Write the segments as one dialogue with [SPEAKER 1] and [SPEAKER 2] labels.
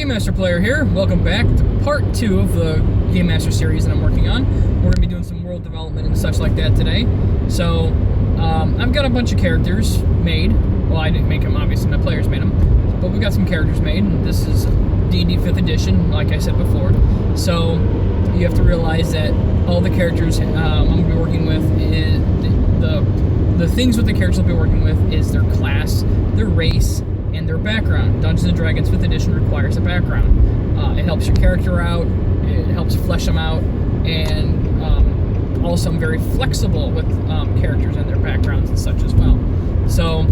[SPEAKER 1] Game Master Player here. Welcome back to part 2 of the Game Master series that I'm working on. We're going to be doing some world development and such like that today. So, I've got a bunch of characters made. Well, I didn't make them, obviously, my players made them. But we've got some characters made, and this is D&D 5th edition, like I said before. So, you have to realize that all the characters I'm going to be working with, is the things with the characters I'll be working with is their class, their race, and their background. Dungeons & Dragons 5th edition requires a background. It helps your character out, it helps flesh them out, and also I'm very flexible with characters and their backgrounds and such as well. So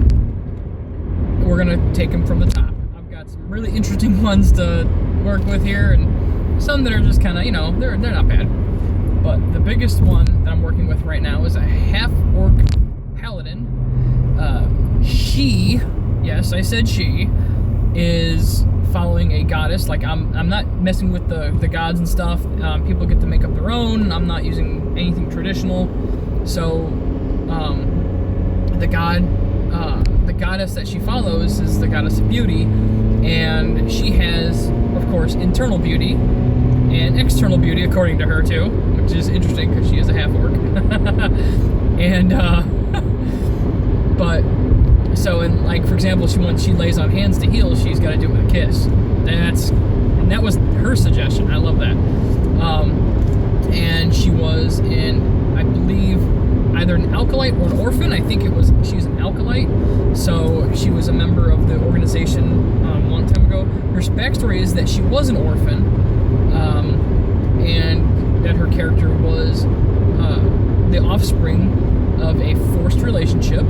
[SPEAKER 1] we're going to take them from the top. I've got some really interesting ones to work with here, and some that are just kind of, you know, they're not bad. But the biggest one that I'm working with right now is a half-orc paladin. She, yes, I said she, is following a goddess. Like, I'm not messing with the gods and stuff. People get to make up their own. I'm not using anything traditional. So, the goddess that she follows is the goddess of beauty, and she has, of course, internal beauty and external beauty, according to her too, which is interesting because she is a half-orc. And but so, in, like, for example, when she lays on hands to heal, she's got to do it with a kiss. That was her suggestion. I love that. And she was in, I believe, either an Alkalite or an orphan. I think she was an Alkalite. So she was a member of the organization a long time ago. Her backstory is that she was an orphan, and that her character was the offspring of a forced relationship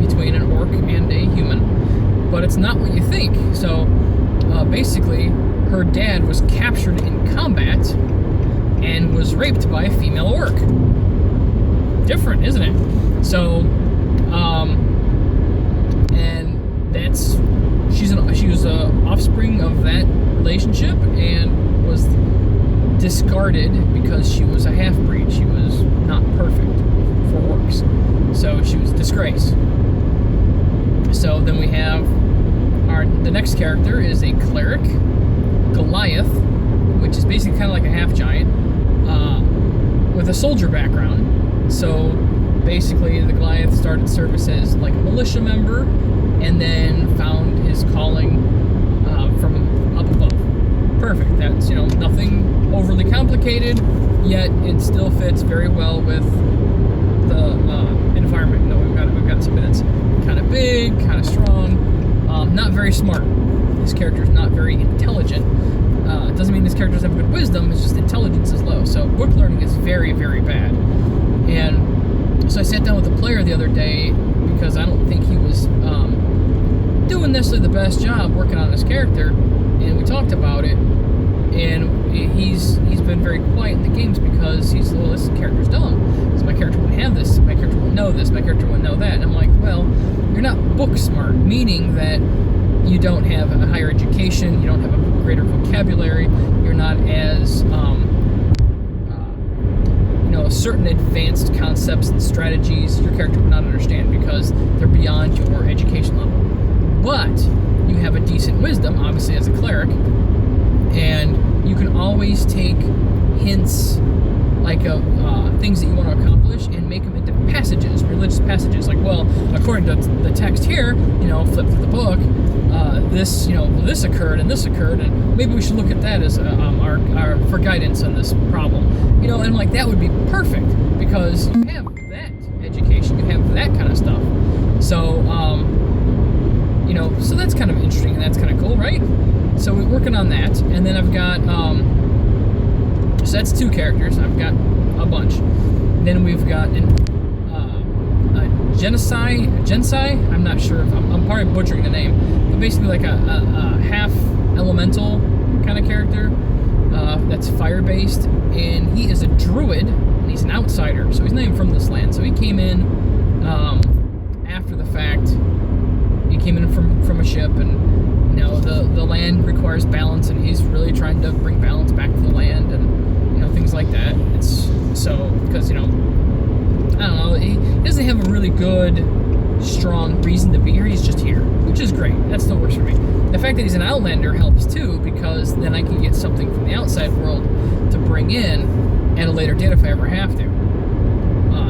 [SPEAKER 1] between an orc and a human, but it's not what you think. So basically, her dad was captured in combat and was raped by a female orc. Different, isn't it? So, and she was a offspring of that relationship and was discarded because she was a half-breed. She was not perfect for orcs, so she was disgraced. So then we have the next character is a cleric, Goliath, which is basically kind of like a half-giant, with a soldier background. So basically the Goliath started service as like a militia member, and then found his calling from up above. Perfect. That's, nothing overly complicated, yet it still fits very well with the environment. We've got somebody that's kind of big, kind of strong, not very smart. This character is not very intelligent. It doesn't mean this character doesn't have good wisdom, it's just intelligence is low. So book learning is very, very bad. And so I sat down with a player the other day because I don't think he was doing necessarily the best job working on his character, and we talked about it. And he's been very quiet in the games because he's, well, this character's dumb. So my character wouldn't have this, my character wouldn't know this, my character wouldn't know that. And I'm like, well, you're not book smart, meaning that you don't have a higher education, you don't have a greater vocabulary, you're not as, certain advanced concepts and strategies your character would not understand because they're beyond your education level. But you have a decent wisdom, obviously, as a cleric, and you can always take hints like of things that you want to accomplish and make them into passages, religious passages. Like, well, according to the text here, flip through the book, this occurred and this occurred, and maybe we should look at that as our for guidance on this problem. And like that would be perfect because you have that education, you have that kind of stuff. So, so that's kind of interesting and that's kind of cool, right? So we're working on that, and then I've got, so that's 2 characters. I've got a bunch. Then we've got Gensai. I'm not sure if I'm probably butchering the name, but basically like a half elemental kind of character that's fire-based, and he is a druid, and he's an outsider, so he's not even from this land. So he came in after the fact. He came in from a ship, and the land requires balance, and he's really trying to bring balance back to the land, and things like that. It's so because I don't know, he doesn't have a really good, strong reason to be here. He's just here, which is great. That still works for me. the fact that he's an Outlander helps too, because then I can get something from the outside world to bring in at a later date if I ever have to.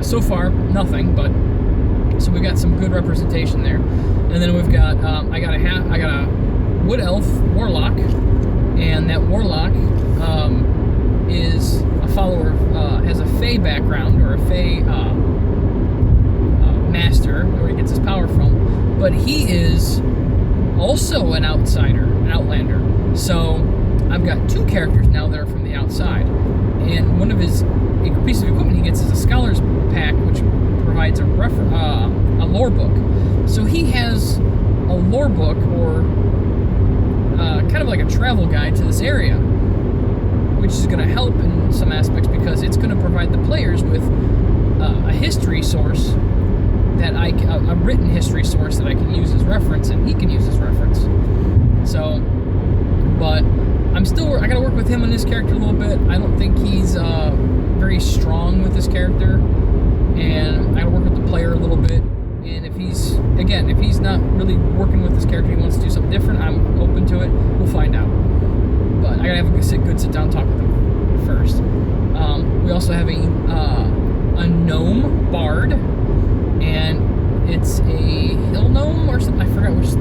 [SPEAKER 1] So far, nothing, but so we've got some good representation there. And then we've got I got a wood elf warlock, and that warlock is a follower, has a Fey background, or a Fey master, where he gets his power from. But he is also an outsider, an outlander. So I've got two characters now that are from the outside, and one of his piece of equipment he gets is a scholar's pack, which provides a lore book. So he has a lore book, or kind of like a travel guide to this area, which is going to help in some aspects, because it's going to provide the players with a history source that a written history source that I can use as reference, and he can use as reference. So, but I got to work with him on this character a little bit. I don't think he's very strong with this character, and I got to work with the player a little bit. And if he's not really working with this character, he wants to do something different, I'm open to it. We'll find out. But I gotta have a good sit down talk with him first. We also have a gnome bard, and it's a hill gnome or something. I forgot which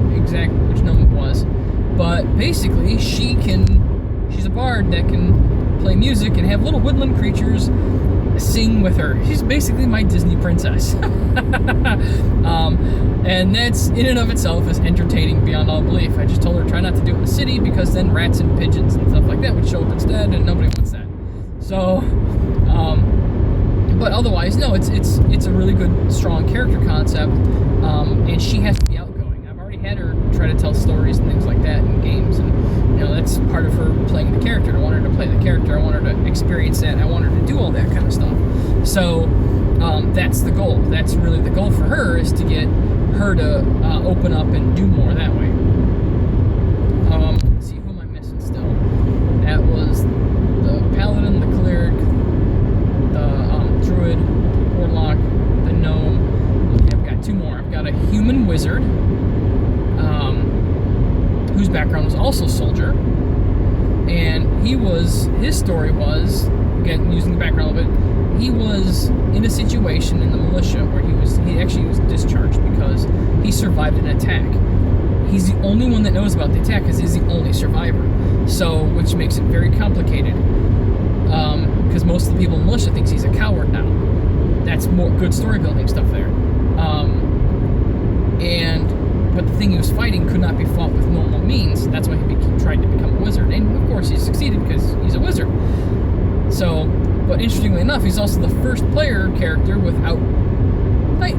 [SPEAKER 1] gnome it was. But basically, she's a bard that can play music and have little woodland creatures sing with her. She's basically my Disney princess. And that's, in and of itself, is entertaining beyond all belief. I just told her try not to do it in the city, because then rats and pigeons and stuff like that would show up instead, and nobody wants that. So, but otherwise, no, it's a really good, strong character concept, and she has to be outgoing. I've already had her try to tell stories and things like that in games, and that's part of her playing the character. I want her to play the character. I want her to experience that. I want her to do all that kind of stuff. So that's the goal. That's really the goal for her, is to get her to open up and do more that way. Let's see, who am I missing still? That was the paladin, the cleric, the druid, warlock, the gnome. Okay, I've got two more. I've got a human wizard, whose background was also soldier, and his story was, again, using the background a little bit, he was in a situation in the militia where he actually was discharged because he survived an attack. He's the only one that knows about the attack, because he's the only survivor. So, which makes it very complicated, because most of the people in the militia thinks he's a coward now. That's more good story building stuff there. But the thing he was fighting could not be fought with normal means. That's why he tried to become a wizard. And of course he succeeded, because he's a wizard. So, but interestingly enough, he's also the first player character without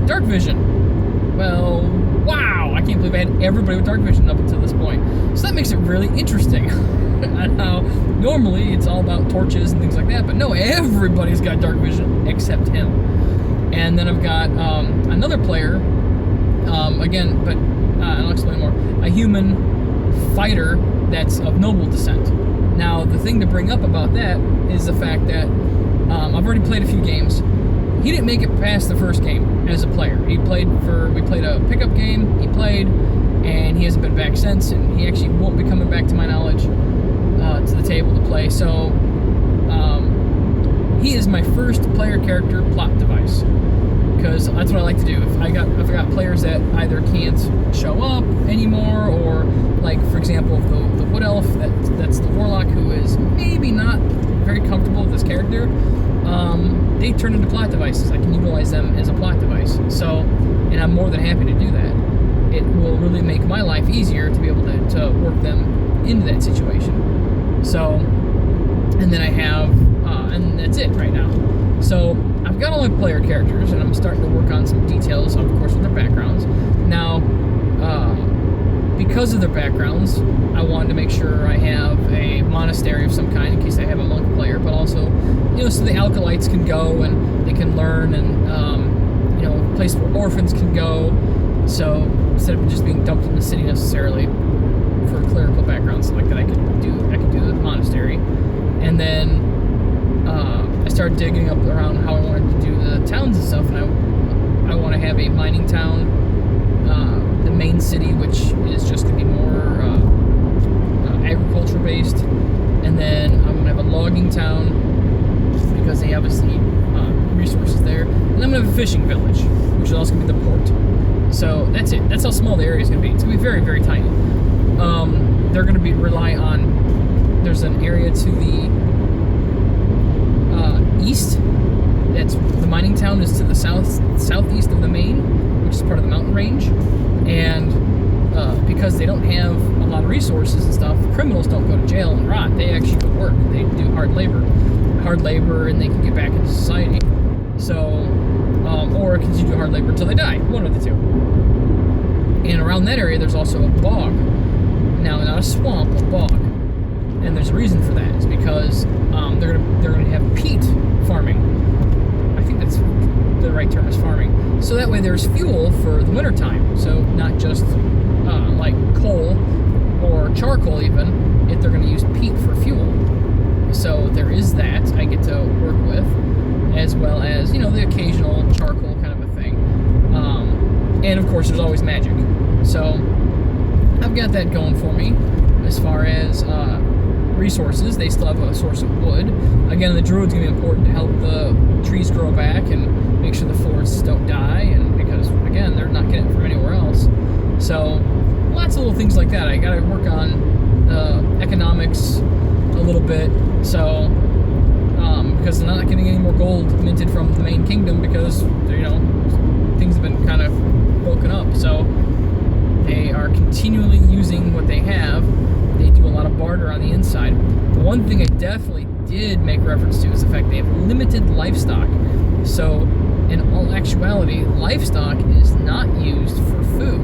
[SPEAKER 1] dark vision. Well, wow! I can't believe I had everybody with dark vision up until this point. So that makes it really interesting. And how normally it's all about torches and things like that, but no, everybody's got dark vision except him. And then I've got another player, again, but I'll explain more. A human fighter that's of noble descent. Now, the thing to bring up about that is the fact that I've already played a few games. He didn't make it past the first game as a player. We played a pickup game, he played, and he hasn't been back since, and he actually won't be coming back, to my knowledge, to the table to play. So, he is my first player character plot device, because that's what I like to do. If I got players that either can't show up anymore, or, like, for example, the wood elf, that's the warlock, who is maybe not very comfortable with this character, they turn into plot devices. I can utilize them as a plot device. So, and I'm more than happy to do that. It will really make my life easier to be able to work them into that situation. So, and then I have, and that's it right now. So, I've got all my player characters, and I'm starting to work on some details, of course, with their backgrounds. Now, because of their backgrounds, I wanted to make sure I have a monastery of some kind in case I have a monk player, but also, so the acolytes can go and they can learn, and, a place where orphans can go. So, instead of just being dumped in the city necessarily for clerical backgrounds like that, I could do the monastery. And then I started digging up around how I wanted to do the towns and stuff, and I want to have a mining town, the main city, which is just going to be more town because they obviously need resources there. And I'm going to have a fishing village, which is also going to be the port. So that's it. That's how small the area is going to be. It's going to be very, very tiny. They're going to rely on, there's an area to the east. That's the mining town is to the southeast of the main, which is part of the mountain range. And because they don't have a lot of resources and stuff, criminals don't go to jail and rot. They actually go work. They do hard labor, and they can get back into society. So, or continue to do hard labor until they die. One of the two. And around that area, there's also a bog. Now, not a swamp, a bog. And there's a reason for that. It's because they're gonna have peat farming. I think that's the right term is farming. So that way there's fuel for the wintertime. So not just like coal or charcoal even, if they're going to use peat for fuel. So there is that I get to work with, as well as, you know, the occasional charcoal kind of a thing. And of course there's always magic. So I've got that going for me. As far as resources, they still have a source of wood. Again, the druid's going to be important to help the trees grow back and make sure the forests don't die, and because again they're not getting it from anywhere else. So lots of little things like that. I got to work on economics a little bit. So because they're not getting any more gold minted from the main kingdom because things have been kind of broken up. So they are continually using what they have. They do a lot of barter on the inside. The one thing I definitely did make reference to is the fact they have limited livestock. So, in all actuality, livestock is not used for food.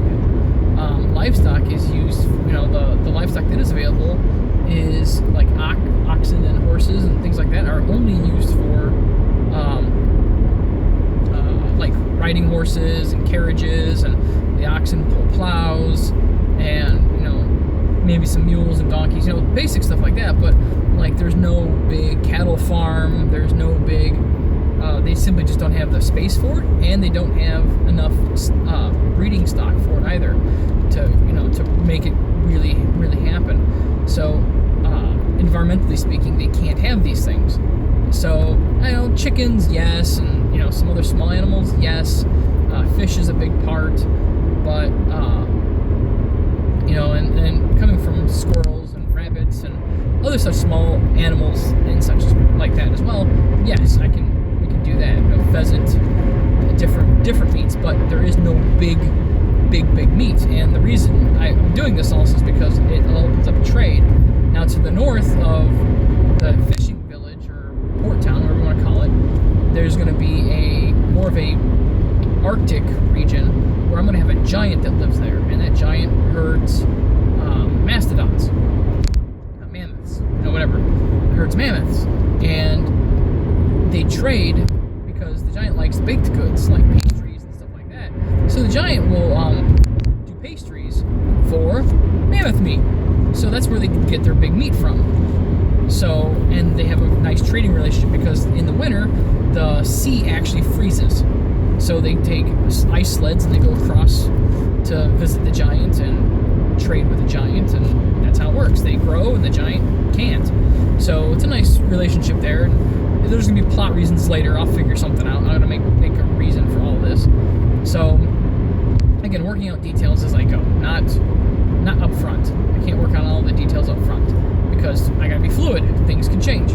[SPEAKER 1] Livestock is used, the livestock that is available is like oxen and horses and things like that are only used for like riding horses and carriages, and the oxen pull plows, and maybe some mules and donkeys, basic stuff like that. But like there's no big cattle farm, there's no big they simply just don't have the space for it, and they don't have enough breeding stock for it either to make it really, really happen. So environmentally speaking, they can't have these things. So chickens, yes, and some other small animals, yes. Fish is a big part, but and coming from squirrels and rabbits and other such small animals and such like that as well, yes, we can do that. Pheasant, different meats, but there is no big meat. And the reason I'm doing this also is because it opens up trade. Now to the north of the fishing village or port town, whatever you want to call it, there's going to be more of a Arctic region where I'm going to have a giant that lives there, and that giant herds mastodons, mammoths, whatever, herds mammoths, and they trade because the giant likes baked goods like pastries and stuff like that. So the giant will do pastries for mammoth meat. So that's where they get their big meat from. So, and they have a nice trading relationship because in the winter the sea actually freezes. So they take ice sleds and they go across to visit the giant and trade with the giant, and that's how it works. They grow and the giant can't. So it's a nice relationship there. And there's going to be plot reasons later. I'll figure something out. I'm going to make a reason for all this. So again, working out details as I go, not up front. I can't work on all the details up front because I got to be fluid. Things can change.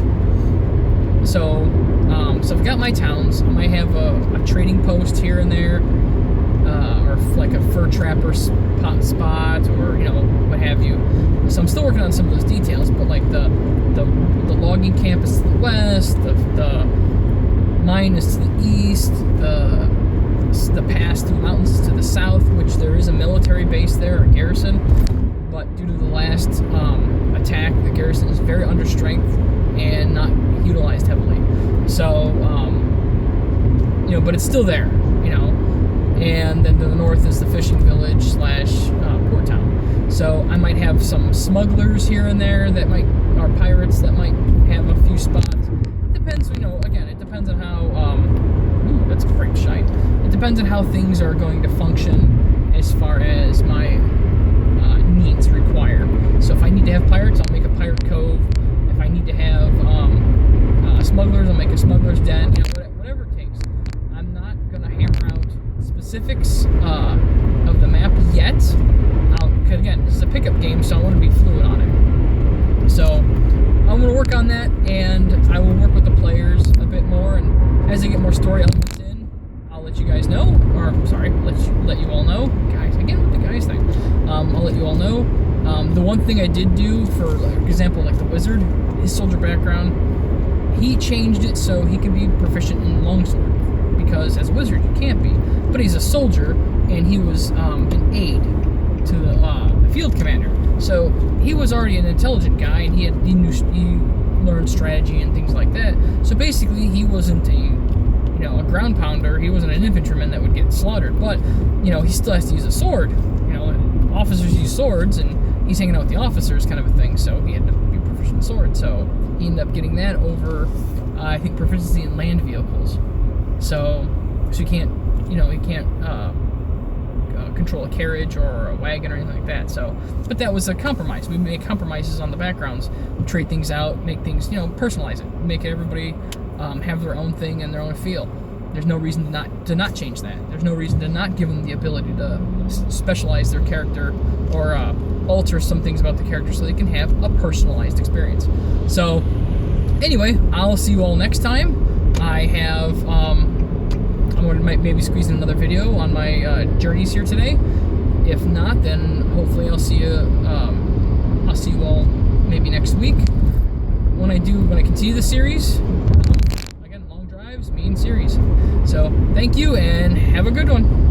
[SPEAKER 1] So I've got my towns. I might have a trading post here and there, or like a fur trapper spot, or what have you. So I'm still working on some of those details, but like the logging camp is to the west, the mine is to the east, the pass through the mountains is to the south, which there is a military base there, a garrison, but due to the last attack, the garrison is very under strength and not utilized heavily. So, but it's still there, and then to the north is the fishing village / port town. So I might have some smugglers here and there or pirates that might have a few spots. It depends, again, it depends on how, that's a great shite. It depends on how things are going to function as far as my needs require. So if I need to have pirates, I'll make a pirate cove. If I need to have Smuggler's Den, you know, whatever it takes. I'm not going to hammer out specifics of the map yet. Because again, this is a pickup game, so I want to be fluid on it. So I'm going to work on that, and I will work with the players a bit more. And as I get more story elements in, I'll let you guys know. Or sorry, let you all know. Guys, again with the guys thing. I'll let you all know. The one thing I did do, for example, like the wizard, his soldier background, he changed it so he can be proficient in longsword, because as a wizard you can't be. But he's a soldier, and he was an aide to the field commander, so he was already an intelligent guy, and he learned strategy and things like that. So basically, he wasn't a ground pounder. He wasn't an infantryman that would get slaughtered, but he still has to use a sword. Officers use swords, and he's hanging out with the officers, kind of a thing. So he had to be proficient in sword. So he ended up getting that over, I think, proficiency in land vehicles. So he can't, he can't control a carriage or a wagon or anything like that. So, but that was a compromise. We make compromises on the backgrounds, we trade things out, make things, personalize it, make everybody have their own thing and their own feel. There's no reason to not change that. There's no reason to not give them the ability to specialize their character or alter some things about the character so they can have a personalized experience. So, anyway, I'll see you all next time. I have, I'm going to maybe squeeze in another video on my journeys here today. If not, then hopefully I'll see you all maybe next week when I continue the series. Again, long drives mean series. So thank you and have a good one.